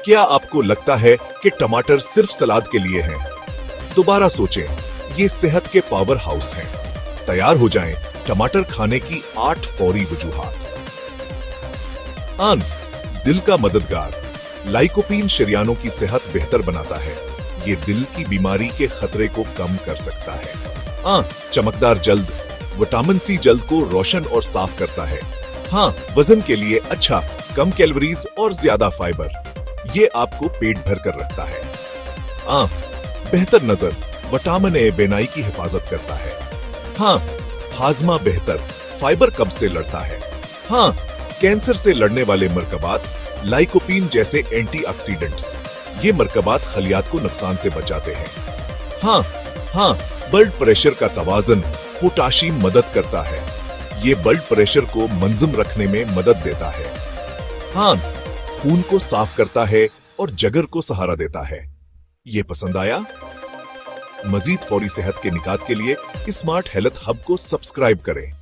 क्या आपको लगता है कि टमाटर सिर्फ सलाद के लिए हैं? दोबारा सोचें, ये सेहत के पावर हाउस हैं। तैयार हो जाएं टमाटर खाने की 8 फौरी वजूहात। आन, दिल का मददगार। लाइकोपीन शरियानों की सेहत बेहतर बनाता है। ये दिल की बीमारी के खतरे को कम कर सकता है। चमकदार जल्द। विटामिन सी जल्द को रोशन और साफ करता है। वजन के लिए अच्छा, कम कैलोरीज और ज्यादा फाइबर। ये आपको पेट भर कर रखता है। बेहतर नजर। विटामिन ए बेनाई की हिफाजत करता है। हाजमा बेहतर। फाइबर कब्ज से लड़ता है। कैंसर से लड़ने वाले मरकबात, लाइकोपीन जैसे एंटीऑक्सीडेंट्स। ये मरकबात खलियात को नुकसान से बचाते हैं। ब्लड प्रेशर का तवाज़ुन, पोटाशियम मदद करता है। ये ब्लड प्रेशर को मंजम रखने में मदद देता है। खून को साफ करता है और जगर को सहारा देता है। ये पसंद आया? मजीद फौरी सेहत के निकात के लिए स्मार्ट हेल्थ हब को सब्सक्राइब करें।